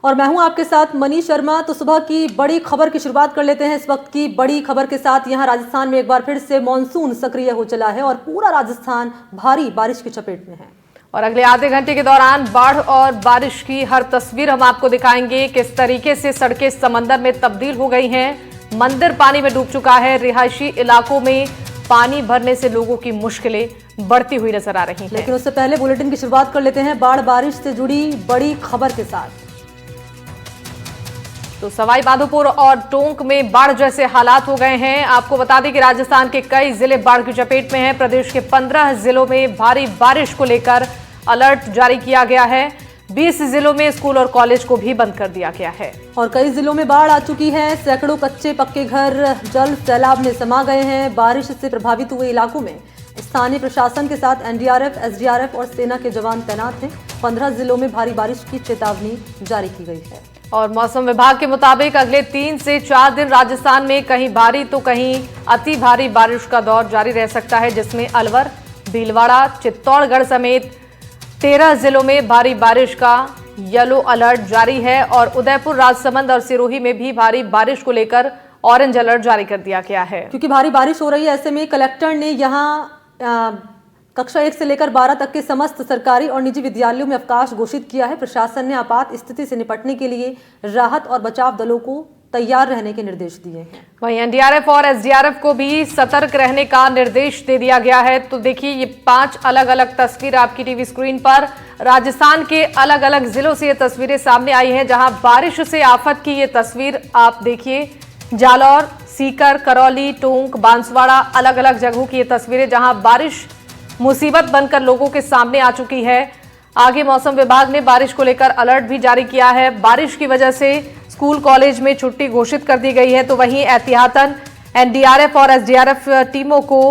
और मैं हूं आपके साथ मनीष शर्मा। तो सुबह की बड़ी खबर की शुरुआत कर लेते हैं। इस वक्त की बड़ी खबर के साथ यहां राजस्थान में एक बार फिर से मॉनसून सक्रिय हो चला है और पूरा राजस्थान भारी बारिश की चपेट में है। और अगले आधे घंटे के दौरान बाढ़ और बारिश की हर तस्वीर हम आपको दिखाएंगे। किस तरीके से सड़कें समंदर में तब्दील हो गई हैं, मंदिर पानी में डूब चुका है, रिहायशी इलाकों में पानी भरने से लोगों की मुश्किलें बढ़ती हुई नजर आ रही हैं। लेकिन उससे पहले बुलेटिन की शुरुआत कर लेते हैं बाढ़ बारिश से जुड़ी बड़ी खबर के साथ। तो सवाई माधोपुर और टोंक में बाढ़ जैसे हालात हो गए हैं। आपको बता दें कि राजस्थान के कई जिले बाढ़ की चपेट में हैं। प्रदेश के 15 जिलों में भारी बारिश को लेकर अलर्ट जारी किया गया है। 20 जिलों में स्कूल और कॉलेज को भी बंद कर दिया गया है। और कई जिलों में बाढ़ आ चुकी है। सैकड़ों कच्चे पक्के घर जल सैलाब में समा गए हैं। बारिश से प्रभावित हुए इलाकों में स्थानीय प्रशासन के साथ एनडीआरएफ, एसडीआरएफ और सेना के जवान तैनात हैं। 15 जिलों में भारी बारिश की चेतावनी जारी की गई है। और मौसम विभाग के मुताबिक अगले 3 से 4 दिन राजस्थान में कहीं भारी तो कहीं अति भारी बारिश का दौर जारी रह सकता है, जिसमें अलवर, भीलवाड़ा, चित्तौड़गढ़ समेत 13 जिलों में भारी बारिश का येलो अलर्ट जारी है। और उदयपुर, राजसमंद और सिरोही में भी भारी बारिश को लेकर ऑरेंज अलर्ट जारी कर दिया गया है। क्योंकि भारी बारिश हो रही है, ऐसे में कलेक्टर ने यहाँ कक्षा 1 से लेकर 12 तक के समस्त सरकारी और निजी विद्यालयों में अवकाश घोषित किया है। प्रशासन ने आपात स्थिति से निपटने के लिए राहत और बचाव दलों को तैयार रहने के निर्देश दिए हैं। वहीं एनडीआरएफ और एसडीआरएफ को भी सतर्क रहने का निर्देश दे दिया गया है। तो देखिए, ये 5 अलग अलग तस्वीर आपकी टीवी स्क्रीन पर राजस्थान के अलग अलग जिलों से ये तस्वीरें सामने आई हैं, जहां बारिश से आफत की ये तस्वीर आप देखिए। जालौर, सीकर, करौली, टोंक, बांसवाड़ा, अलग अलग जगहों की ये तस्वीरें जहां बारिश मुसीबत बनकर लोगों के सामने आ चुकी है। आगे मौसम विभाग ने बारिश को लेकर अलर्ट भी जारी किया है। बारिश की वजह से स्कूल कॉलेज में छुट्टी घोषित कर दी गई है। तो वहीं एहतियातन एनडीआरएफ और एसडीआरएफ टीमों को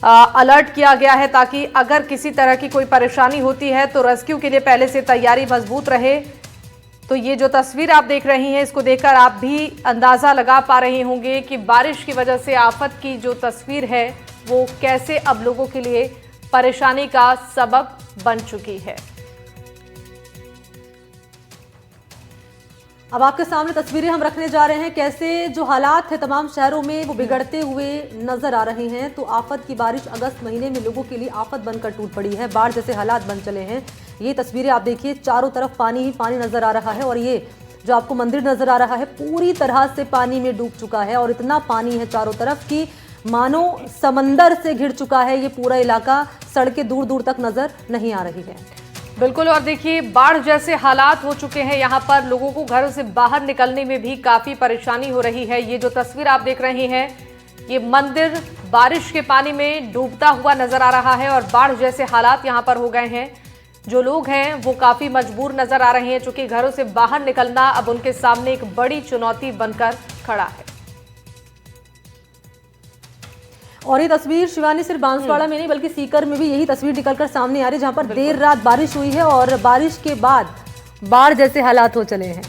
अलर्ट किया गया है, ताकि अगर किसी तरह की कोई परेशानी होती है तो रेस्क्यू के लिए पहले से तैयारी मजबूत रहे। तो ये जो तस्वीर आप देख रही हैं, इसको देखकर आप भी अंदाजा लगा पा रहे होंगे कि बारिश की वजह से आफत की जो तस्वीर है वो कैसे अब लोगों के लिए परेशानी का सबब बन चुकी है। अब आपके सामने तस्वीरें हम रखने जा रहे हैं, कैसे जो हालात है तमाम शहरों में वो बिगड़ते हुए नजर आ रहे हैं। तो आफत की बारिश अगस्त महीने में लोगों के लिए आफत बनकर टूट पड़ी है। बाढ़ जैसे हालात बन चले हैं। ये तस्वीरें आप देखिए, चारों तरफ पानी ही पानी नजर आ रहा है। और ये जो आपको मंदिर नजर आ रहा है पूरी तरह से पानी में डूब चुका है। और इतना पानी है चारों तरफ कि मानो समंदर से घिर चुका है ये पूरा इलाका। सड़कें दूर दूर तक नजर नहीं आ रही है। बिल्कुल। और देखिए, बाढ़ जैसे हालात हो चुके हैं यहाँ पर। लोगों को घरों से बाहर निकलने में भी काफी परेशानी हो रही है। ये जो तस्वीर आप देख रहे हैं, ये मंदिर बारिश के पानी में डूबता हुआ नजर आ रहा है और बाढ़ जैसे हालात यहाँ पर हो गए हैं। जो लोग हैं वो काफी मजबूर नजर आ रहे हैं, चूंकि घरों से बाहर निकलना अब उनके सामने एक बड़ी चुनौती बनकर खड़ा है। और ये तस्वीर शिवानी सिर्फ बांसवाड़ा में नहीं बल्कि सीकर में भी यही तस्वीर निकलकर सामने आ रही है, जहां पर देर रात बारिश हुई है और बारिश के बाद बाढ़ जैसे हालात हो चले हैं।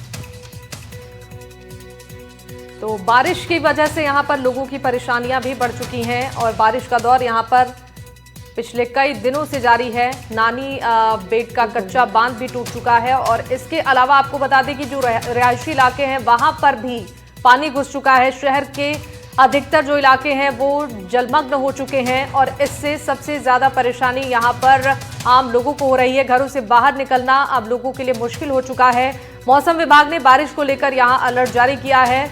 तो बारिश की वजह से यहाँ पर लोगों की परेशानियां भी बढ़ चुकी हैं और बारिश का दौर यहाँ पर पिछले कई दिनों से जारी है। नानी बेट का कच्चा बांध भी टूट चुका है। और इसके अलावा आपको बता दें कि जो रिहायशी इलाके हैं वहां पर भी पानी घुस चुका है। शहर के अधिकतर जो इलाके हैं वो जलमग्न हो चुके हैं और इससे सबसे ज्यादा परेशानी यहाँ पर आम लोगों को हो रही है। घरों से बाहर निकलना अब लोगों के लिए मुश्किल हो चुका है। मौसम विभाग ने बारिश को लेकर यहाँ अलर्ट जारी किया है।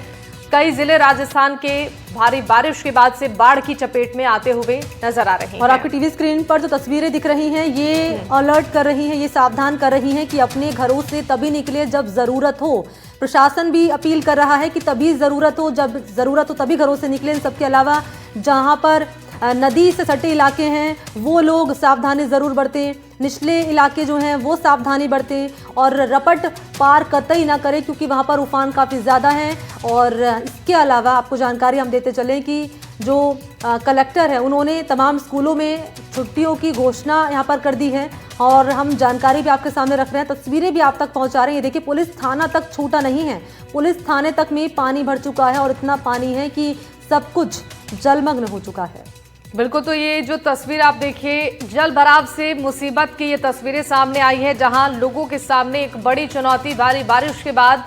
कई जिले राजस्थान के भारी बारिश के बाद से बाढ़ की चपेट में आते हुए नजर आ रहे हैं। और आपकी टीवी स्क्रीन पर जो तस्वीरें दिख रही हैं, ये अलर्ट कर रही हैं, ये सावधान कर रही हैं कि अपने घरों से तभी निकले जब जरूरत हो। प्रशासन भी अपील कर रहा है कि तभी जरूरत हो, जब जरूरत हो तभी घरों से निकलें। इन सबके अलावा जहां पर नदी से सटे इलाके हैं वो लोग सावधानी जरूर बरतें। निचले इलाके जो हैं वो सावधानी बरतें और रपट पार कतई ना करें, क्योंकि वहां पर उफान काफ़ी ज़्यादा है। और इसके अलावा आपको जानकारी हम देते चलें कि जो कलेक्टर है उन्होंने तमाम स्कूलों में छुट्टियों की घोषणा यहाँ पर कर दी है। और हम जानकारी भी आपके सामने रख रहे हैं, तस्वीरें भी आप तक पहुँचा रहे हैं। देखिए, पुलिस थाना तक छूटा नहीं है। पुलिस थाने तक में पानी भर चुका है और इतना पानी है कि सब कुछ जलमग्न हो चुका है। बिल्कुल, तो ये जो तस्वीर आप देखिए, जल भराव से मुसीबत की ये तस्वीरें सामने आई है, जहां लोगों के सामने एक बड़ी चुनौती, भारी बारिश के बाद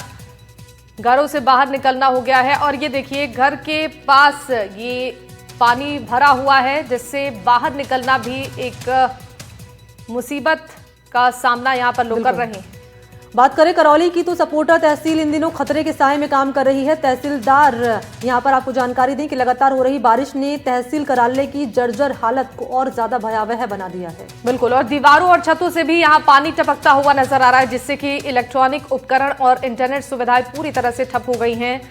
घरों से बाहर निकलना हो गया है। और ये देखिए, घर के पास ये पानी भरा हुआ है, जिससे बाहर निकलना भी एक मुसीबत का सामना यहां पर लोग कर रहे हैं। बात करें करौली की, तो सपोटा तहसील इन दिनों खतरे के साए में काम कर रही है। तहसीलदार यहां पर आपको जानकारी दें कि लगातार हो रही बारिश ने तहसील कार्यालय की जर्जर हालत को और ज्यादा भयावह बना दिया है। बिल्कुल, और दीवारों और छतों से भी यहां पानी टपकता हुआ नजर आ रहा है, जिससे कि इलेक्ट्रॉनिक उपकरण और इंटरनेट सुविधाएं पूरी तरह से ठप हो गई हैं।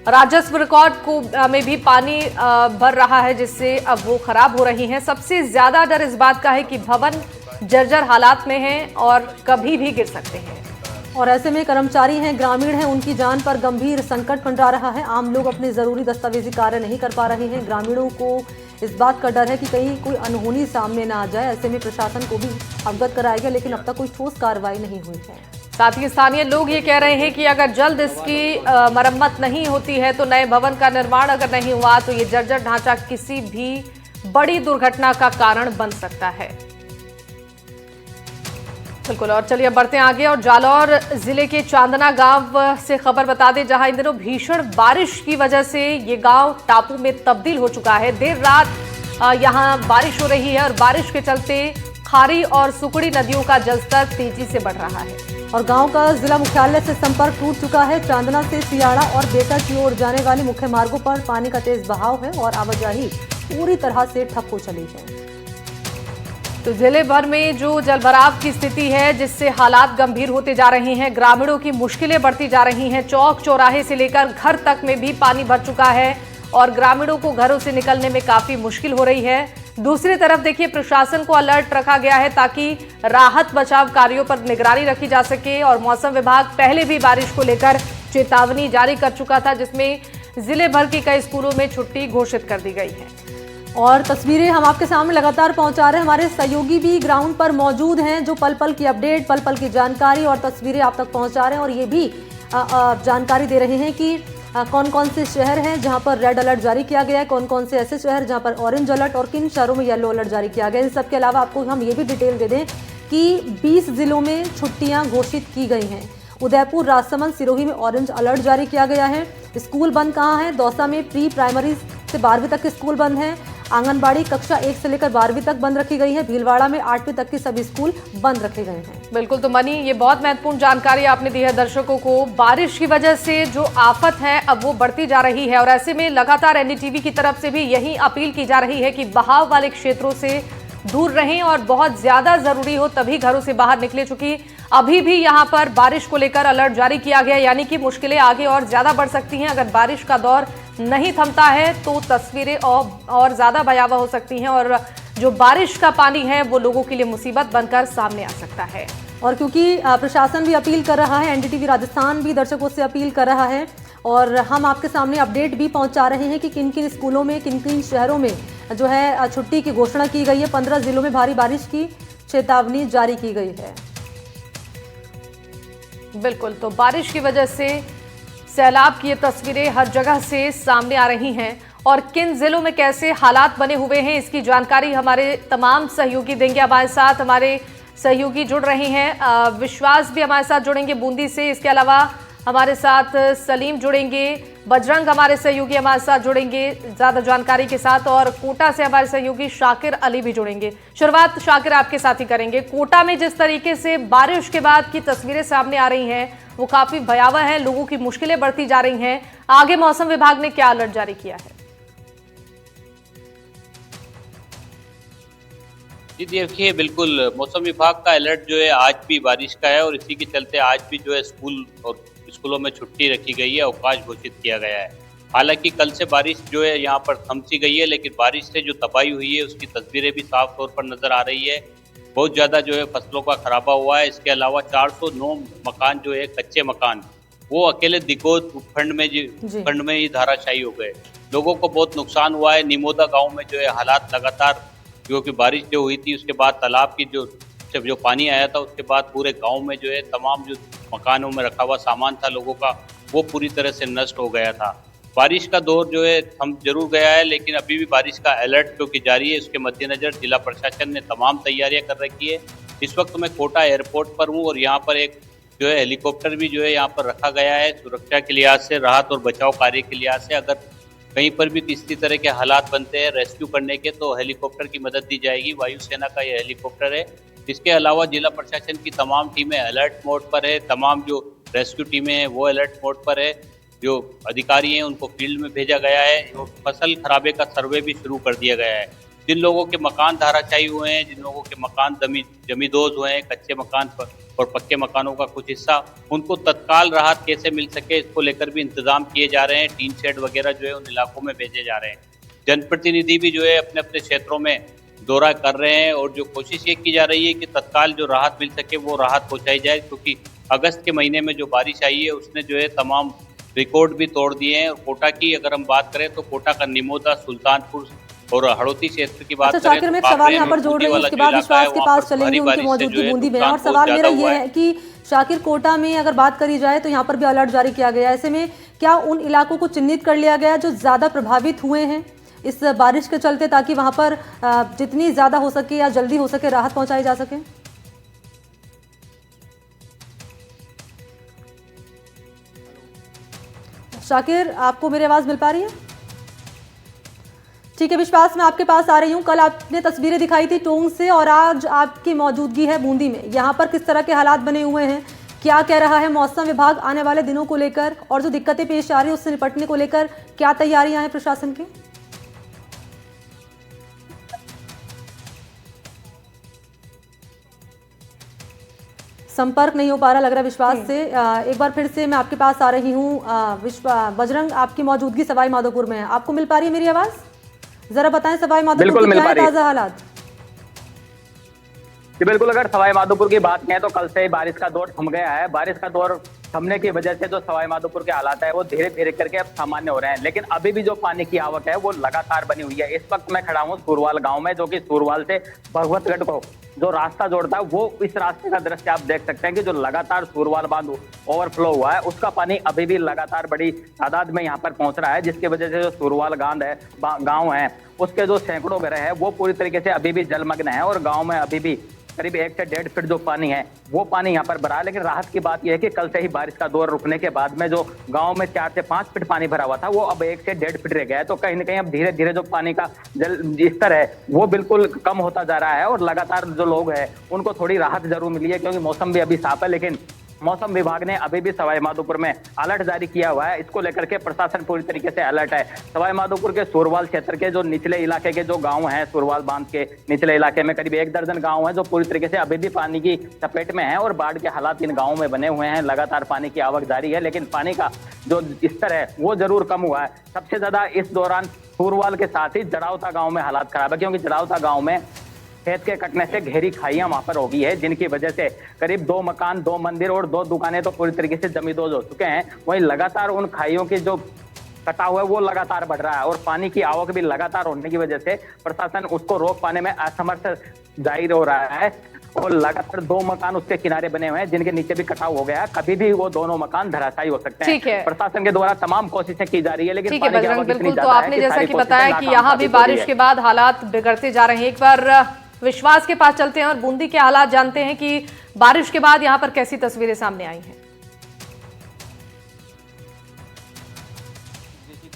राजस्व रिकॉर्ड को में भी पानी भर रहा है, जिससे अब वो खराब हो रही हैं। सबसे ज्यादा डर इस बात का है कि भवन जर्जर हालात में हैं और कभी भी गिर सकते हैं। और ऐसे में कर्मचारी हैं, ग्रामीण हैं, उनकी जान पर गंभीर संकट मंडरा रहा है। आम लोग अपने जरूरी दस्तावेजी कार्य नहीं कर पा रहे हैं। ग्रामीणों को इस बात का डर है कि कहीं कोई अनहोनी सामने ना आ जाए। ऐसे में प्रशासन को भी अवगत कराया गया, लेकिन अब तक कोई ठोस कार्रवाई नहीं हुई है। साथ ही स्थानीय लोग ये कह रहे हैं कि अगर जल्द इसकी मरम्मत नहीं होती है, तो नए भवन का निर्माण अगर नहीं हुआ, तो ये जर्जर ढांचा किसी भी बड़ी दुर्घटना का कारण बन सकता है। बिल्कुल, और चलिए अब बढ़ते हैं आगे और जालौर जिले के चांदना गांव से खबर बता दें, जहां इन दिनों भीषण बारिश की वजह से ये गांव टापू में तब्दील हो चुका है। देर रात यहां बारिश हो रही है और बारिश के चलते खारी और सुकड़ी नदियों का जलस्तर तेजी से बढ़ रहा है और गांव का जिला मुख्यालय से संपर्क टूट चुका है। चांदना से सियाड़ा और बेटा की ओर जाने वाले मुख्य मार्गों पर पानी का तेज बहाव है और आवाजाही पूरी तरह से ठप हो चली है। तो जिले भर में जो जलभराव की स्थिति है, जिससे हालात गंभीर होते जा रहे हैं, ग्रामीणों की मुश्किलें बढ़ती जा रही हैं। चौक चौराहे से लेकर घर तक में भी पानी भर चुका है और ग्रामीणों को घरों से निकलने में काफी मुश्किल हो रही है। दूसरी तरफ देखिए, प्रशासन को अलर्ट रखा गया है ताकि राहत बचाव कार्यों पर निगरानी रखी जा सके। और मौसम विभाग पहले भी बारिश को लेकर चेतावनी जारी कर चुका था, जिसमें जिले भर के कई स्कूलों में छुट्टी घोषित कर दी गई है। और तस्वीरें हम आपके सामने लगातार पहुंचा रहे हैं। हमारे सहयोगी भी ग्राउंड पर मौजूद हैं, जो पल पल की अपडेट, पल पल की जानकारी और तस्वीरें आप तक पहुंचा रहे हैं। और ये भी जानकारी दे रहे हैं कि कौन कौन से शहर हैं जहां पर रेड अलर्ट जारी किया गया है, कौन कौन से ऐसे शहर जहां पर ऑरेंज अलर्ट और किन शहरों में येलो अलर्ट जारी किया गया है। इन सब के अलावा आपको हम ये भी डिटेल दे दें कि 20 जिलों में छुट्टियां घोषित की गई हैं। उदयपुर, राजसमंद, सिरोही में ऑरेंज अलर्ट जारी किया गया है। स्कूल बंद कहाँ है? दौसा में प्री प्राइमरी से 12वीं तक के स्कूल बंद हैं। आंगनबाड़ी कक्षा 1 से लेकर 12वीं तक बंद रखी गई है। भीलवाड़ा में 8वीं तक के सभी स्कूल बंद रखे गए हैं। बिल्कुल, तो मनी, ये बहुत महत्वपूर्ण जानकारी आपने दी है दर्शकों को। बारिश की वजह से जो आफत है अब वो बढ़ती जा रही है और ऐसे में लगातार एनडीटीवी की तरफ से भी यही अपील की जा रही है कि बहाव वाले क्षेत्रों से दूर रहें और बहुत ज्यादा जरूरी हो तभी घरों से बाहर निकले। चूंकि अभी भी यहां पर बारिश को लेकर अलर्ट जारी किया गया, यानी कि मुश्किलें आगे और ज्यादा बढ़ सकती हैं। अगर बारिश का दौर नहीं थमता है तो तस्वीरें और ज्यादा भयावह हो सकती हैं और जो बारिश का पानी है वो लोगों के लिए मुसीबत बनकर सामने आ सकता है। और क्योंकि प्रशासन भी अपील कर रहा है, एनडीटीवी राजस्थान भी दर्शकों से अपील कर रहा है और हम आपके सामने अपडेट भी पहुंचा रहे हैं कि किन किन स्कूलों में, किन किन शहरों में जो है छुट्टी की घोषणा की गई है। 15 जिलों में भारी बारिश की चेतावनी जारी की गई है। बिल्कुल, तो बारिश की वजह से सैलाब की ये तस्वीरें हर जगह से सामने आ रही हैं और किन जिलों में कैसे हालात बने हुए हैं, इसकी जानकारी हमारे तमाम सहयोगी देंगे। हमारे साथ हमारे सहयोगी जुड़ रहे हैं, विश्वास भी हमारे साथ जुड़ेंगे बूंदी से, इसके अलावा हमारे साथ सलीम जुड़ेंगे, बजरंग हमारे सहयोगी हमारे साथ जुड़ेंगे ज्यादा जानकारी के साथ और कोटा से हमारे सहयोगी शाकिर अली भी जुड़ेंगे। शुरुआत शाकिर आपके साथ ही करेंगे। कोटा में जिस तरीके से बारिश के बाद की तस्वीरें सामने आ रही हैं वो काफी भयावह है, लोगों की मुश्किलें बढ़ती जा रही हैं। आगे मौसम विभाग ने क्या अलर्ट जारी किया है? जी देखिए, बिल्कुल मौसम विभाग का अलर्ट जो है आज भी बारिश का है और इसी के चलते आज भी जो है स्कूल और स्कूलों में छुट्टी रखी गई है, अवकाश घोषित किया गया है। हालांकि कल से बारिश जो है यहाँ पर थम सी गई है, लेकिन बारिश से जो तबाही हुई है उसकी तस्वीरें भी साफ तौर पर नजर आ रही है। बहुत ज़्यादा जो है फसलों का खराबा हुआ है। इसके अलावा 409 मकान जो है कच्चे मकान, वो अकेले दिगोद उपखंड में ही धाराशायी हो गए। लोगों को बहुत नुकसान हुआ है। निमोदा गाँव में जो है हालात लगातार, क्योंकि बारिश जो हुई थी उसके बाद तालाब की जो पानी आया था उसके बाद पूरे गांव में जो है तमाम जो मकानों में रखा हुआ सामान था लोगों का, वो पूरी तरह से नष्ट हो गया था। बारिश का दौर जो है थम जरूर गया है, लेकिन अभी भी बारिश का अलर्ट क्योंकि जारी है, उसके मद्देनजर जिला प्रशासन ने तमाम तैयारियां कर रखी है। इस वक्त मैं कोटा एयरपोर्ट पर हूँ और यहाँ पर एक जो है हेलीकॉप्टर भी जो है यहाँ पर रखा गया है सुरक्षा के लिहाज से, राहत और बचाव कार्य के लिहाज से। अगर कहीं पर भी किसी तरह के हालात बनते हैं रेस्क्यू करने के तो हेलीकॉप्टर की मदद दी जाएगी। वायुसेना का यह हेलीकॉप्टर है। इसके अलावा जिला प्रशासन की तमाम टीमें अलर्ट मोड पर है, तमाम जो रेस्क्यू टीमें हैं वो अलर्ट मोड पर है। जो अधिकारी हैं उनको फील्ड में भेजा गया है और फसल खराबे का सर्वे भी शुरू कर दिया गया है। जिन लोगों के मकान धाराशायी हुए हैं, जिन लोगों के मकान जमींदोज हुए हैं, कच्चे मकान और पक्के मकानों का कुछ हिस्सा, उनको तत्काल राहत कैसे मिल सके इसको लेकर भी इंतजाम किए जा रहे हैं। टीन शेड वगैरह जो है उन इलाकों में भेजे जा रहे हैं। जनप्रतिनिधि भी जो है अपने अपने क्षेत्रों में दौरा कर रहे हैं और जो कोशिश ये की जा रही है कि तत्काल जो राहत मिल सके वो राहत पहुंचाई जाए, क्योंकि अगस्त के महीने में जो बारिश आई है उसने जो है तमाम रिकॉर्ड भी तोड़ दिए हैं। और कोटा की अगर हम बात करें तो कोटा का निमोदा, सुल्तानपुर और हड़ौती क्षेत्र की बात करें शाकिर, मैं एक सवाल यहाँ पर जोड़ रही हूँ, उसके बाद विश्वास के पास चलेंगे उनकी मौजूदगी बूंदी में। और सवाल मेरा ये है कि शाकिर, कोटा में अगर बात करी जाए तो यहाँ पर भी अलर्ट जारी किया गया है। ऐसे में क्या उन इलाकों को चिन्हित कर लिया गया जो ज्यादा प्रभावित हुए हैं इस बारिश के चलते, ताकि वहां पर जितनी ज्यादा हो सके या जल्दी हो सके राहत पहुंचाई जा सके? शाकिर, आपको मेरी आवाज मिल पा रही है? ठीक है विश्वास, मैं आपके पास आ रही हूँ। कल आपने तस्वीरें दिखाई थी टोंक से और आज आपकी मौजूदगी है बूंदी में। यहाँ पर किस तरह के हालात बने हुए हैं, क्या कह रहा है मौसम विभाग आने वाले दिनों को लेकर, और जो दिक्कतें पेश आ रही है उससे निपटने को लेकर क्या तैयारियां हैं प्रशासन की? संपर्क नहीं हो पा रहा लग रहा विश्वास से। एक बार फिर से मैं आपके पास आ रही हूँ। बजरंग, आपकी मौजूदगी सवाई माधोपुर में है, आपको मिल पा रही है मेरी आवाज? जरा बताएं सवाई माधोपुर के क्या है ताजा हालात? जी बिल्कुल, अगर सवाई माधोपुर की बात करें तो कल से बारिश का दौर थम गया है। बारिश का दौर थमने की वजह से जो सवाई माधोपुर के हालात है वो धीरे धीरे करके अब सामान्य हो रहे हैं, लेकिन अभी भी जो पानी की आवक है वो लगातार बनी हुई है। इस वक्त मैं खड़ा हूँ सूरवाल गांव में, जो कि सूरवाल से भगवतगढ़ को जो रास्ता जोड़ता है वो इस रास्ते का दृश्य आप देख सकते हैं कि जो लगातार सूरवाल बांध ओवरफ्लो हुआ है उसका पानी अभी भी लगातार बड़ी तादाद में यहाँ पर पहुंच रहा है, जिसकी वजह से जो सूरवाल गांव है उसके जो सैकड़ों घर है वो पूरी तरीके से अभी भी जलमग्न है और गाँव में अभी भी करीब 1 से 1.5 फीट जो पानी है वो पानी यहाँ पर भरा है। लेकिन राहत की बात यह है कि कल से ही बारिश का दौर रुकने के बाद में जो गांव में 4 से 5 फीट पानी भरा हुआ था वो अब 1 से 1.5 फीट रह गया है। तो कहीं ना कहीं अब धीरे धीरे जो पानी का जल स्तर है वो बिल्कुल कम होता जा रहा है और लगातार जो लोग हैं उनको थोड़ी राहत जरूर मिली है, क्योंकि मौसम भी अभी साफ है। लेकिन मौसम विभाग ने अभी भी सवाई माधोपुर में अलर्ट जारी किया हुआ है। इसको लेकर के प्रशासन पूरी तरीके से अलर्ट है। सवाई माधोपुर के सूरवाल क्षेत्र के जो निचले इलाके के जो गांव हैं, सूरवाल बांध के निचले इलाके में करीब 1 दर्जन गांव हैं जो पूरी तरीके से अभी भी पानी की चपेट में हैं और बाढ़ के हालात इन गांवों में बने हुए हैं। लगातार पानी की आवक जारी है, लेकिन पानी का जो स्तर है वो जरूर कम हुआ है। सबसे ज्यादा इस दौरान सूरवाल के साथ ही जड़ावता गाँव में हालात खराब है, क्योंकि जड़ावता गाँव में खेत के कटने से गहरी खाइयां वहां पर हो गई है, जिनकी वजह से करीब 2 मकान, 2 मंदिर और 2 दुकानें तो पूरी तरीके से जमींदोज हो चुके हैं। वहीं लगातार उन खाइयों की जो कटा हुआ है वो लगातार बढ़ रहा है और पानी की आवक भी लगातार होने की वजह से प्रशासन उसको रोक पाने में असमर्थ जाहिर हो रहा है और लगातार 2 मकान उसके किनारे बने हुए हैं जिनके नीचे भी कटाव हो गया है। कभी भी वो दोनों मकान धराशायी हो सकते हैं। प्रशासन के द्वारा तमाम कोशिशें की जा रही है, लेकिन पानी की आवक इतनी ज्यादा है कि आपने जैसा कि बताया कि यहाँ भी बारिश के बाद हालात बिगड़ते जा रहे हैं। एक बार विश्वास के पास चलते हैं और बूंदी के हालात जानते हैं कि बारिश के बाद यहाँ पर कैसी तस्वीरें सामने आई हैं।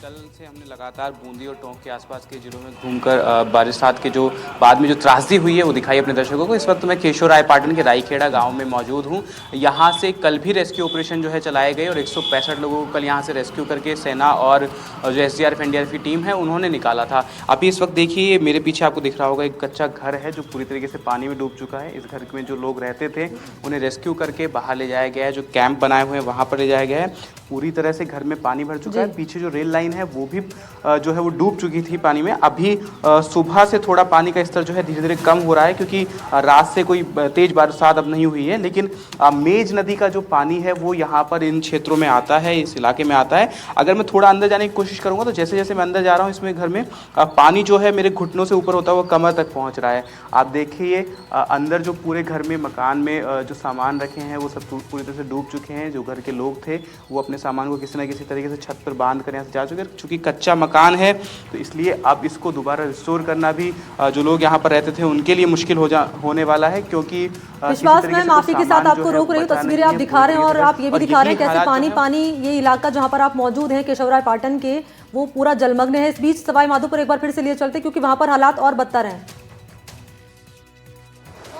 कल से हमने लगातार बूंदी और टोंक के आसपास के जिलों में घूमकर बारिशात के जो बाद में जो त्रासदी हुई है वो दिखाई अपने दर्शकों को। इस वक्त मैं केशव राय पाटन के राईखेड़ा गांव में मौजूद हूं। यहां से कल भी रेस्क्यू ऑपरेशन जो है चलाए गए और 165 लोगों को कल यहां से रेस्क्यू करके सेना और जो SDRF NDRF की टीम है उन्होंने निकाला था। अभी इस वक्त देखिए मेरे पीछे आपको दिख रहा होगा एक कच्चा घर है जो पूरी तरीके से पानी में डूब चुका है। इस घर में जो लोग रहते थे उन्हें रेस्क्यू करके बाहर ले जाया गया है। जो कैंप बनाए हुए हैं वहाँ पर ले जाया गया है। पूरी तरह से घर में पानी भर चुका है। पीछे जो रेल लाइन है वो भी जो है वो डूब चुकी थी पानी में। अभी सुबह से थोड़ा पानी का स्तर जो है धीरे धीरे कम हो रहा है, क्योंकि रात से कोई तेज बरसात अब नहीं हुई है। लेकिन मेज नदी का जो पानी है वो यहाँ पर इन क्षेत्रों में आता है, इस इलाके में आता है। अगर मैं थोड़ा अंदर जाने की कोशिश करूँगा तो जैसे जैसे मैं अंदर जा रहा हूँ इसमें घर में पानी जो है मेरे घुटनों से ऊपर होता हुआ कमर तक पहुँच रहा है। आप देखिए अंदर जो पूरे घर में मकान में जो सामान रखे हैं वो सब पूरी तरह से डूब चुके हैं। जो घर के लोग थे वो अपने सामान को किसी न किसी तरीके से छत पर बांध कर यहाँ से जा चुके हैं। चूँकि कच्चा मकान है तो इसलिए अब इसको दोबारा रिस्टोर करना भी जो लोग यहाँ पर रहते थे उनके लिए मुश्किल होने वाला है, क्योंकि विश्वास, मैं माफी के साथ आपको रोक रही हूँ, तस्वीरें आप दिखा रहे हैं और आप ये भी दिखा रहे हैं कैसे पानी पानी ये इलाका जहाँ पर आप मौजूद हैं केशवराय पाटन के वो पूरा जलमग्न है। इस बीच सवाई माधोपुर एक बार फिर से लिए चलते क्योंकि वहां पर हालात और बदतर हैं।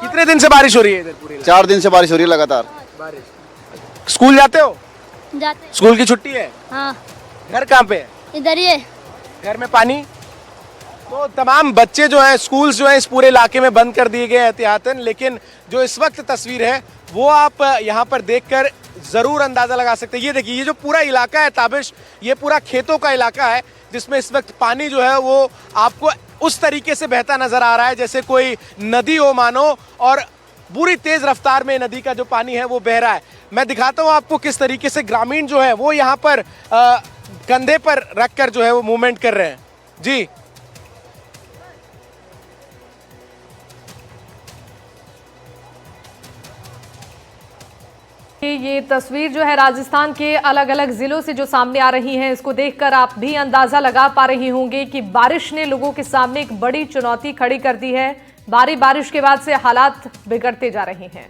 कितने दिन से बारिश हो रही है इधर पूरे? 4 दिन से बारिश हो रही है लगातार। बारिश। स्कूल जाते हो? जाते। स्कूल की छुट्टी है? हाँ। घर कहाँ पे है? इधर ही है। घर में पानी? तो तमाम बच्चे जो हैं, स्कूल्स जो हैं इस पूरे इलाके में बंद कर दिए गए एहतियातन, लेकिन जो इस वक्त तस्वीर है वो आप यहाँ पर देखकर जरूर अंदाजा लगा सकते हैं। ये देखिए, ये जो पूरा इलाका है ताबिश, ये पूरा खेतों का इलाका है जिसमें इस वक्त पानी जो है वो आपको उस तरीके से बहता नजर आ रहा है जैसे कोई नदी हो मानो, और पूरी तेज रफ्तार में नदी का जो पानी है वो बह रहा है। मैं दिखाता हूँ आपको किस तरीके से ग्रामीण जो है वो यहाँ पर कंधे पर रखकर जो है वो मूवमेंट कर रहे हैं। जी ये तस्वीर जो है राजस्थान के अलग अलग जिलों से जो सामने आ रही है, इसको देखकर आप भी अंदाजा लगा पा रही होंगे कि बारिश ने लोगों के सामने एक बड़ी चुनौती खड़ी कर दी है। भारी बारिश के बाद से हालात बिगड़ते जा रहे हैं।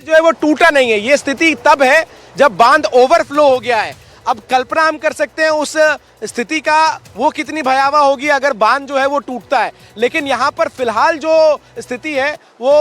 जो है वो टूटा नहीं है, ये स्थिति तब है जब बांध ओवरफ्लो हो गया है। अब कल्पना हम कर सकते हैं उस स्थिति का वो कितनी भयावह होगी अगर बांध जो है वो टूटता है। लेकिन यहाँ पर फिलहाल जो स्थिति है वो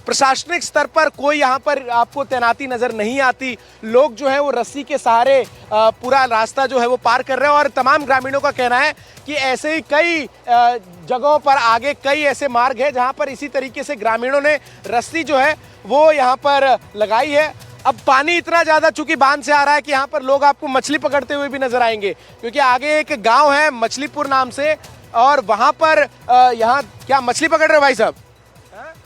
प्रशासनिक स्तर पर कोई यहाँ पर आपको तैनाती नजर नहीं आती। लोग जो है वो रस्सी के सहारे पूरा रास्ता जो है वो पार कर रहे हैं, और तमाम ग्रामीणों का कहना है कि ऐसे ही कई जगहों पर आगे कई ऐसे मार्ग है जहाँ पर इसी तरीके से ग्रामीणों ने रस्सी जो है वो यहाँ पर लगाई है। अब पानी इतना ज्यादा चूंकि बांध से आ रहा है कि यहाँ पर लोग आपको मछली पकड़ते हुए भी नजर आएंगे, क्योंकि आगे एक गांव है मछलीपुर नाम से, और वहां पर यहाँ क्या मछली पकड़ रहे हो भाई साहब?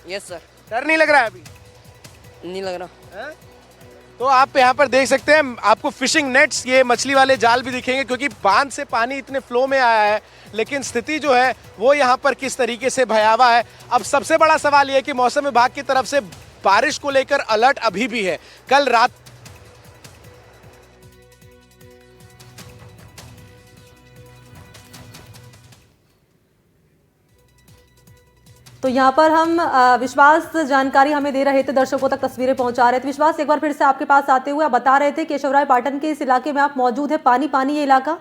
Yes sir. डर नहीं लग रहा है अभी? नहीं लग रहा। तो आप यहाँ पर देख सकते हैं, आपको फिशिंग नेट्स, ये मछली वाले जाल भी दिखेंगे, क्योंकि बांध से पानी इतने फ्लो में आया है। लेकिन स्थिति जो है वो यहाँ पर किस तरीके से भयावह है। अब सबसे बड़ा सवाल ये है कि मौसम विभाग की तरफ से बारिश को लेकर अलर्ट अभी भी है। कल रात तो यहाँ पर हम विश्वास जानकारी हमें दे रहे थे, दर्शकों तक तस्वीरें पहुंचा रहे थे। विश्वास, एक बार फिर से आपके पास आते हुए आप बता रहे थे केशवराय पाटन के इस इलाके में आप मौजूद है, पानी पानी ये इलाका।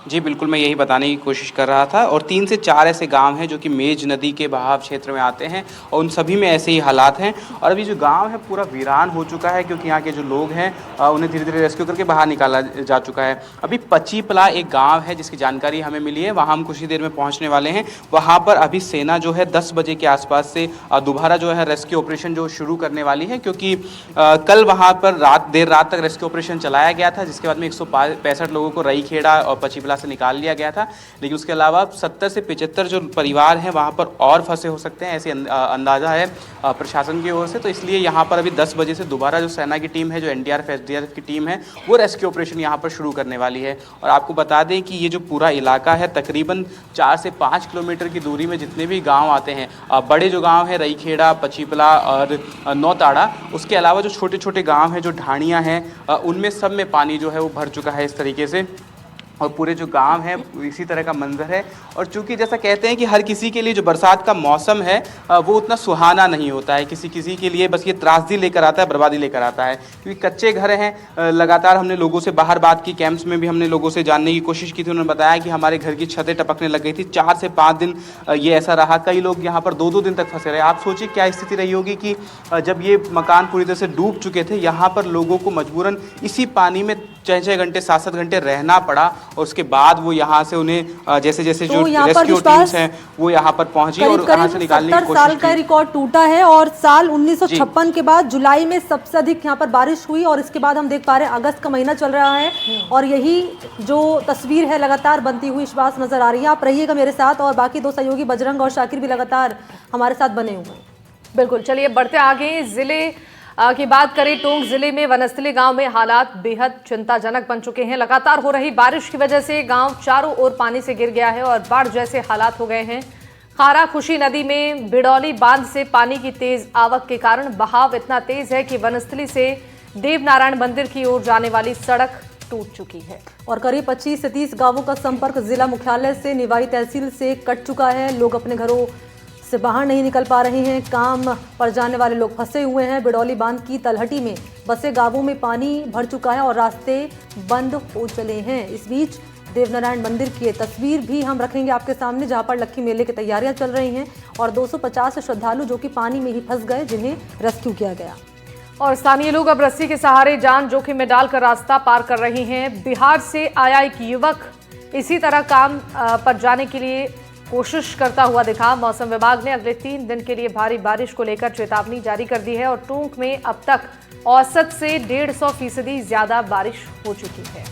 जी बिल्कुल, मैं यही बताने की कोशिश कर रहा था। और 3 से 4 ऐसे गांव हैं जो कि मेज नदी के बहाव क्षेत्र में आते हैं, और उन सभी में ऐसे ही हालात हैं। और अभी जो गांव है पूरा वीरान हो चुका है, क्योंकि यहाँ के जो लोग हैं उन्हें धीरे धीरे रेस्क्यू करके बाहर निकाला जा चुका है। अभी पचीपला एक गाँव है जिसकी जानकारी हमें मिली है, वहाँ हम कुछ ही देर में पहुँचने वाले हैं। वहाँ पर अभी सेना जो है 10 बजे के आसपास से दोबारा जो है रेस्क्यू ऑपरेशन जो शुरू करने वाली है, क्योंकि कल वहाँ पर देर रात तक रेस्क्यू ऑपरेशन चलाया गया था, जिसके बाद में 165 लोगों को रईखेड़ा और पचीपला से निकाल लिया गया था। लेकिन उसके अलावा 70 से 75 जो परिवार हैं वहाँ पर और फंसे हो सकते हैं, ऐसे अंदाज़ा है प्रशासन की ओर से। तो इसलिए यहाँ पर अभी 10 बजे से दोबारा जो सेना की टीम है, जो एनडीआरएफ एसडीआरएफ की टीम है, वो रेस्क्यू ऑपरेशन यहाँ पर शुरू करने वाली है। और आपको बता दें कि ये जो पूरा इलाका है तकरीबन 4 से 5 किलोमीटर की दूरी में जितने भी गाँव आते हैं, बड़े जो गाँव हैं रईखेड़ा, पचीपला और नौताड़ा, उसके अलावा जो छोटे छोटे गाँव हैं, जो ढाणियाँ हैं, उनमें सब में पानी जो है वो भर चुका है इस तरीके से। और पूरे जो गांव है इसी तरह का मंजर है। और चूंकि जैसा कहते हैं कि हर किसी के लिए जो बरसात का मौसम है वो उतना सुहाना नहीं होता है, किसी किसी के लिए बस ये त्रासदी लेकर आता है, बर्बादी लेकर आता है। क्योंकि कच्चे घर हैं, लगातार हमने लोगों से बाहर बात की, कैंप्स में भी हमने लोगों से जानने की कोशिश की थी। उन्होंने बताया कि हमारे घर की छतें टपकने लग गई थी। 4 से 5 दिन ये ऐसा रहा, कई लोग यहाँ पर 2-2 दिन तक फंसे रहे। आप सोचिए क्या स्थिति रही होगी कि जब ये मकान पूरी तरह से डूब चुके थे, यहाँ पर लोगों को मजबूरन इसी पानी में 6-6 घंटे 7-7 घंटे रहना पड़ा। और उसके बाद वो यहाँ से उन्हें जैसे जैसे जो रेस्क्यू टीम्स हैं वो यहाँ पर पहुंची और यहाँ से निकालने की कोशिश की। 70 साल का रिकॉर्ड टूटा है और साल 1956 के बाद जुलाई में सबसे अधिक यहाँ पर बारिश हुई, और इसके बाद हम देख पा रहे हैं अगस्त का महीना चल रहा है और यही जो तस्वीर है लगातार बनती हुई विश्वास नजर आ रही है। आप रहिएगा मेरे साथ, और बाकी 2 सहयोगी बजरंग और शाकिर भी लगातार हमारे साथ बने हुए हैं। बिल्कुल, चलिए बढ़ते आगे। जिले की बात करें, टोंक जिले में वनस्थली गांव में हालात बेहद चिंताजनक बन चुके हैं। लगातार हो रही बारिश की वजह से गांव चारों ओर पानी से गिर गया है और बाढ़ जैसे हालात हो गए हैं। खारा खुशी नदी में बिडौली बांध से पानी की तेज आवक के कारण बहाव इतना तेज है कि वनस्थली से देवनारायण मंदिर की ओर जाने वाली सड़क टूट चुकी है और करीब 25 से 30 गांवों का संपर्क जिला मुख्यालय से निवाई तहसील से कट चुका है। लोग अपने घरों से बाहर नहीं निकल पा रहे हैं। काम पर जाने वाले लोग फंसे हुए हैं। बिडौली बांध की तलहटी में बसे गांवों में पानी भर चुका है और रास्ते बंद हो चले हैं। इस बीच देवनारायण मंदिर की तस्वीर भी हम रखेंगे आपके सामने, जहां पर लक्खी मेले की तैयारियां चल रही हैं और 250 श्रद्धालु जो कि पानी में ही फंस गए, जिन्हें रेस्क्यू किया गया। और स्थानीय लोग अब रस्सी के सहारे जान जोखिम में डालकर रास्ता पार कर रहे हैं। बिहार से आया एक युवक इसी तरह काम पर जाने के लिए कोशिश करता हुआ दिखा। मौसम विभाग ने अगले 3 दिन के लिए भारी बारिश को लेकर चेतावनी जारी कर दी है और टोंक में अब तक औसत से 150% ज्यादा बारिश हो चुकी है।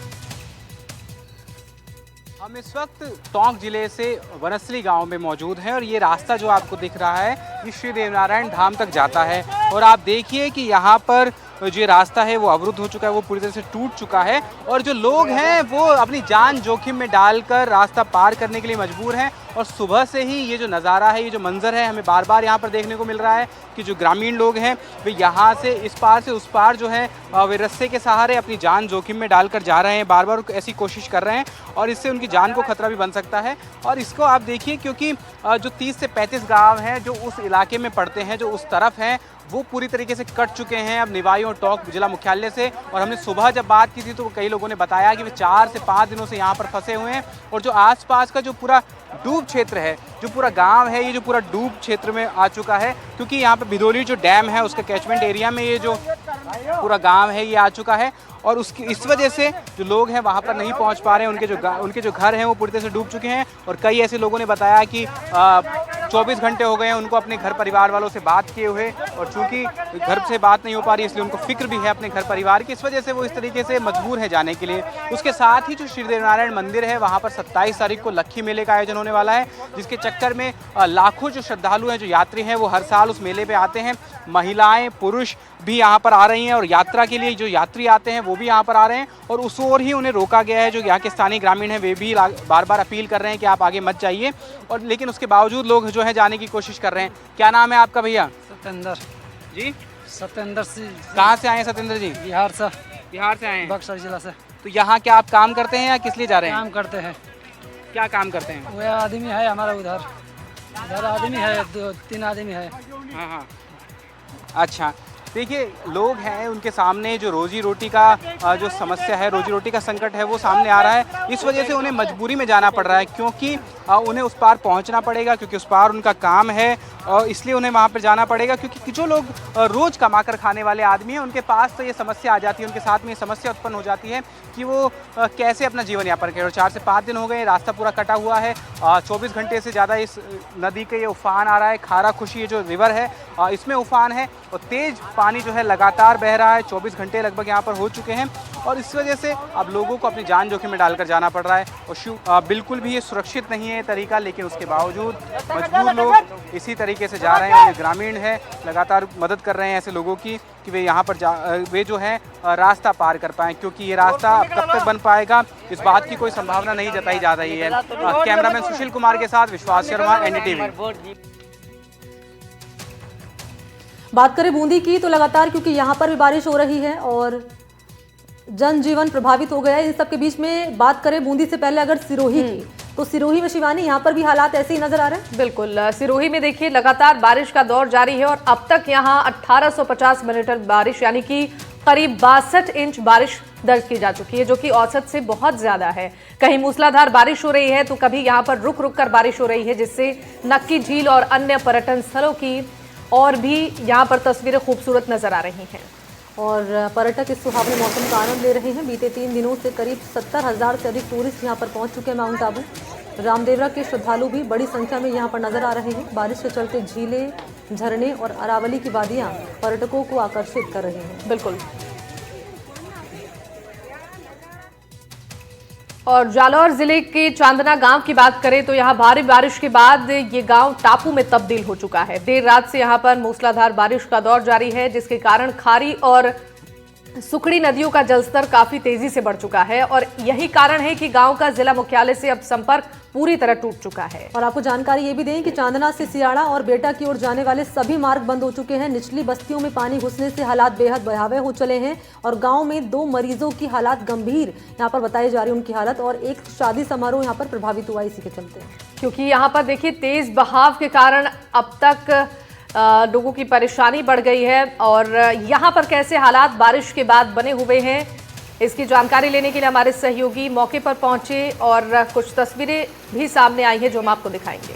हम इस वक्त टोंक जिले से वनस्थली गांव में मौजूद हैं और ये रास्ता जो आपको दिख रहा है ये श्री देवनारायण धाम तक जाता है और आप देखिए कि यहाँ पर जो रास्ता है वो अवरुद्ध हो चुका है, वो पूरी तरह से टूट चुका है और जो लोग हैं वो अपनी जान जोखिम में डालकर रास्ता पार करने के लिए मजबूर हैं। और सुबह से ही ये जो नज़ारा है, ये जो मंजर है, हमें बार बार यहाँ पर देखने को मिल रहा है कि जो ग्रामीण लोग हैं वे यहाँ से इस पार से उस पार जो है वे रस्से के सहारे अपनी जान जोखिम में डालकर जा रहे हैं, बार बार ऐसी कोशिश कर रहे हैं और इससे उनकी जान को खतरा भी बन सकता है। और इसको आप देखिए क्योंकि जो 30 से 35 गाँव हैं जो उस इलाके में पड़ते हैं, जो उस तरफ हैं, वो पूरी तरीके से कट चुके हैं अब निवाई और टोंक जिला मुख्यालय से। और हमने सुबह जब बात की थी तो कई लोगों ने बताया कि वे 4 से 5 दिनों से यहाँ पर फंसे हुए हैं और जो आसपास का जो पूरा डूब क्षेत्र है, जो पूरा गांव है, ये जो पूरा डूब क्षेत्र में आ चुका है क्योंकि यहाँ पर भिदोली जो डैम है उसका कैचमेंट एरिया में ये जो पूरा गांव है ये आ चुका है और उसकी इस वजह से जो लोग हैं वहाँ पर नहीं पहुँच पा रहे हैं। उनके जो घर हैं वो पूरी तरह से डूब चुके हैं और कई ऐसे लोगों ने बताया कि 24 घंटे हो गए हैं उनको अपने घर परिवार वालों से बात किए हुए और चूंकि घर से बात नहीं हो पा रही इसलिए उनको फिक्र भी है अपने घर परिवार की, इस वजह से वो इस तरीके से मजबूर है जाने के लिए। उसके साथ ही जो श्री देवनारायण मंदिर है वहाँ पर 27 तारीख को लक्खी मेले का आयोजन होने वाला है, जिसके चक्कर में लाखों जो श्रद्धालु हैं, जो यात्री हैं, वो हर साल उस मेले पे आते हैं। महिलाएं पुरुष भी यहाँ पर आ रही हैं और यात्रा के लिए जो यात्री आते हैं वो भी यहाँ पर आ रहे हैं और उस ओर ही उन्हें रोका गया है। जो यहाँ के स्थानीय ग्रामीण हैं वे भी बार बार अपील कर रहे हैं कि आप आगे मत जाइए और लेकिन उसके बावजूद लोग जो है जाने की कोशिश कर रहे हैं। क्या नाम है आपका भैया? सत्येंद्र जी। सत्येंद्र सिंह। कहाँ से आए हैं सत्येंद्र जी? बिहार से। बिहार से आए हैं? बक्सर जिला से। तो यहाँ क्या आप काम करते हैं या किस लिए जा रहे हैं? काम करते हैं। क्या काम करते हैं? वो आदमी है हमारा, उधर आदमी है, 2-3 आदमी है। हाँ हाँ, अच्छा। देखिए लोग हैं उनके सामने जो रोजी रोटी का जो समस्या है, रोजी रोटी का संकट है वो सामने आ रहा है। इस वजह से उन्हें मजबूरी में जाना पड़ रहा है क्योंकि उन्हें उस पार पहुंचना पड़ेगा क्योंकि उस पार उनका काम है और इसलिए उन्हें वहां पर जाना पड़ेगा क्योंकि जो लोग रोज़ कमा कर खाने वाले आदमी हैं उनके पास तो ये समस्या आ जाती है, उनके साथ में ये समस्या उत्पन्न हो जाती है कि वो कैसे अपना जीवन यापन करें। और 4 से 5 दिन हो गए, रास्ता पूरा कटा हुआ है, 24 घंटे से ज़्यादा इस नदी के ये उफान आ रहा है। खारा खुशी ये जो रिवर है इसमें उफान है और तेज़ पानी जो है लगातार बह रहा है, 24 घंटे लगभग यहाँ पर हो चुके हैं और इस वजह से अब लोगों को अपनी जान जोखिम में डालकर जाना पड़ रहा है। और बिल्कुल भी ये सुरक्षित नहीं है तरीका, लेकिन उसके बावजूद मजबूर लोग इसी तरीके से जा रहे हैं। ये ग्रामीण है लगातार मदद कर रहे हैं ऐसे लोगों की कि वे यहाँ पर वे जो है रास्ता पार कर पाएँ क्योंकि ये रास्ता अब कब तक बन पाएगा इस बात की कोई संभावना नहीं जताई जा रही है। कैमरामैन सुशील कुमार के साथ विश्वास शर्मा, NDTV। बात करें बूंदी की तो लगातार क्योंकि यहाँ पर भी बारिश हो रही है और जनजीवन प्रभावित हो गया है। इन सब के बीच में बात करें बूंदी से पहले अगर सिरोही की तो सिरोही में शिवानी यहाँ पर भी हालात ऐसे ही नजर आ रहे हैं। बिल्कुल, सिरोही में देखिए लगातार बारिश का दौर जारी है और अब तक यहाँ 1850 मिलीमीटर बारिश यानी कि करीब 62 इंच बारिश दर्ज की जा चुकी है, जो कि औसत से बहुत ज्यादा है। कहीं मूसलाधार बारिश हो रही है तो कभी यहाँ पर रुक रुक कर बारिश हो रही है, जिससे नक्की झील और अन्य पर्यटन स्थलों की और भी यहाँ पर तस्वीरें खूबसूरत नजर आ रही हैं और पर्यटक इस सुहावने मौसम का आनंद ले रहे हैं। बीते 3 दिनों से करीब 70,000 से अधिक टूरिस्ट यहां पर पहुंच चुके हैं माउंट आबू। रामदेवरा के श्रद्धालु भी बड़ी संख्या में यहां पर नजर आ रहे हैं। बारिश के चलते झीलें, झरने और अरावली की वादियां पर्यटकों को आकर्षित कर रही हैं। बिल्कुल। और जालौर जिले के चांदना गांव की बात करें तो यहां भारी बारिश के बाद ये गांव टापू में तब्दील हो चुका है। देर रात से यहां पर मूसलाधार बारिश का दौर जारी है, जिसके कारण खारी और सुखड़ी नदियों का जलस्तर काफी तेजी से बढ़ चुका है और यही कारण है कि गांव का जिला मुख्यालय से अब संपर्क पूरी तरह टूट चुका है। और आपको जानकारी ये भी दें कि चांदना से सियाड़ा और बेटा की ओर जाने वाले सभी मार्ग बंद हो चुके हैं। निचली बस्तियों में पानी घुसने से हालात बेहद भयावह हो चले हैं और गांव में 2 मरीजों की हालात गंभीर यहाँ पर बताई जा रही है उनकी हालत, और एक शादी समारोह यहाँ पर प्रभावित हुआ इसी के चलते। क्योंकि यहाँ पर देखिए तेज बहाव के कारण अब तक लोगों की परेशानी बढ़ गई है और यहाँ पर कैसे हालात बारिश के बाद बने हुए हैं इसकी जानकारी लेने के लिए हमारे सहयोगी मौके पर पहुंचे और कुछ तस्वीरें भी सामने आई हैं जो हम आपको दिखाएंगे।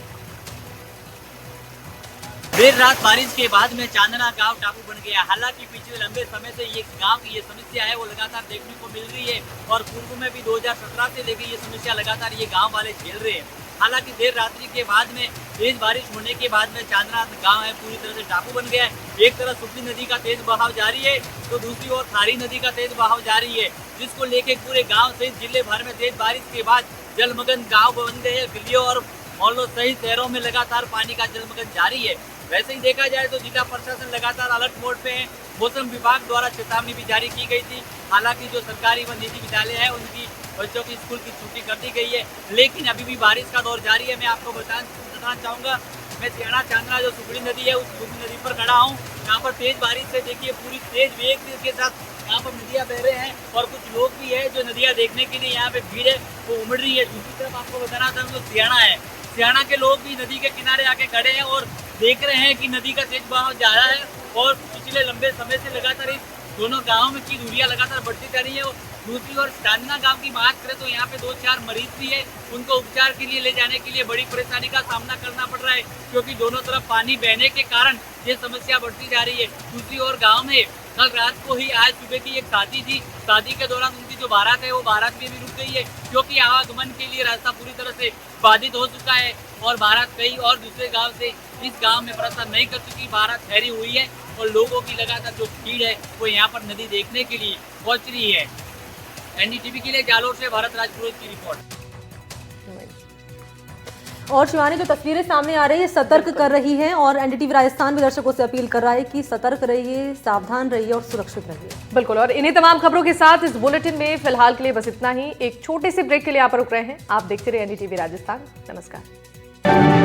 देर रात बारिश के बाद में चांदना गांव टापू बन गया। हालांकि पिछले लंबे समय से ये गांव की ये समस्या है वो लगातार देखने को मिल रही है और पूर्व में भी 2017 से लेकर ये समस्या लगातार ये गांव वाले झेल रहे हैं। हालांकि देर रात्रि के बाद में तेज बारिश होने के बाद में चांदना गांव है पूरी तरह से टापू बन गया है। एक तरफ सुप्री नदी का तेज बहाव जारी है तो दूसरी ओर खारी नदी का तेज बहाव जारी है, जिसको लेके पूरे गांव सहित जिले भर में तेज बारिश के बाद जलमग्न गांव बन गए हैं। गलियों और मोहल्लों सहित शहरों में लगातार पानी का जलमग्न जारी है। वैसे ही देखा जाए तो जिला प्रशासन लगातार अलर्ट मोड पे है। मौसम विभाग द्वारा चेतावनी भी जारी की गई थी। हालांकि जो सरकारी व निजी विद्यालय है उनकी बच्चों की स्कूल की छुट्टी कर दी गई है, लेकिन अभी भी बारिश का दौर जारी है। मैं आपको बताना चाहूँगा, मैं सियाड़ा चांदना जो सुपड़ी नदी है उस सुपड़ी नदी पर खड़ा हूँ। यहाँ पर तेज बारिश से देखिए पूरी तेज वेग के साथ यहाँ पर नदियाँ बह रहे हैं और कुछ लोग भी है जो नदियाँ देखने के लिए यहाँ पे भीड़ है वो उमड़ रही है। दूसरी तरफ आपको बताना था जो सियाड़ा है, सियाड़ा के लोग भी नदी के किनारे आके खड़े हैं और देख रहे हैं कि नदी का तेज बहाव जा रहा है और पिछले लंबे समय से लगातार इस दोनों गाँव की दूरियां लगातार बढ़ती जा रही है। दूसरी ओर चांदना गांव की बात करें तो यहाँ पे 2-4 मरीज भी है, उनको उपचार के लिए ले जाने के लिए बड़ी परेशानी का सामना करना पड़ रहा है क्योंकि दोनों तरफ पानी बहने के कारण ये समस्या बढ़ती जा रही है। दूसरी ओर गांव में कल रात को ही आज सुबह की एक शादी थी, शादी के दौरान उनकी जो बारात है वो बारात में भी रुक गई है क्योंकि आवागमन के लिए रास्ता पूरी तरह से बाधित हो चुका है और बारात कई और दूसरे गाँव से इस गाँव में प्रस्थान नहीं कर चुकी। बारात ठहरी हुई है और लोगों की लगातार जो भीड़ है वो यहाँ पर नदी देखने के लिए पहुँच रही है। एनडीटीवी के लिए जालोर से भारत राजपुरोहित की रिपोर्ट। और शिवानी जो तस्वीरें सामने आ रही है सतर्क कर रही है और एनडीटीवी राजस्थान भी दर्शकों से अपील कर रहा है कि सतर्क रहिए, सावधान रहिए और सुरक्षित रहिए। बिल्कुल, और इन्हीं तमाम खबरों के साथ इस बुलेटिन में फिलहाल के लिए बस इतना ही। एक छोटे से ब्रेक के लिए आप रुक रहे हैं। आप देखते रहिए एनडीटीवी राजस्थान। नमस्कार।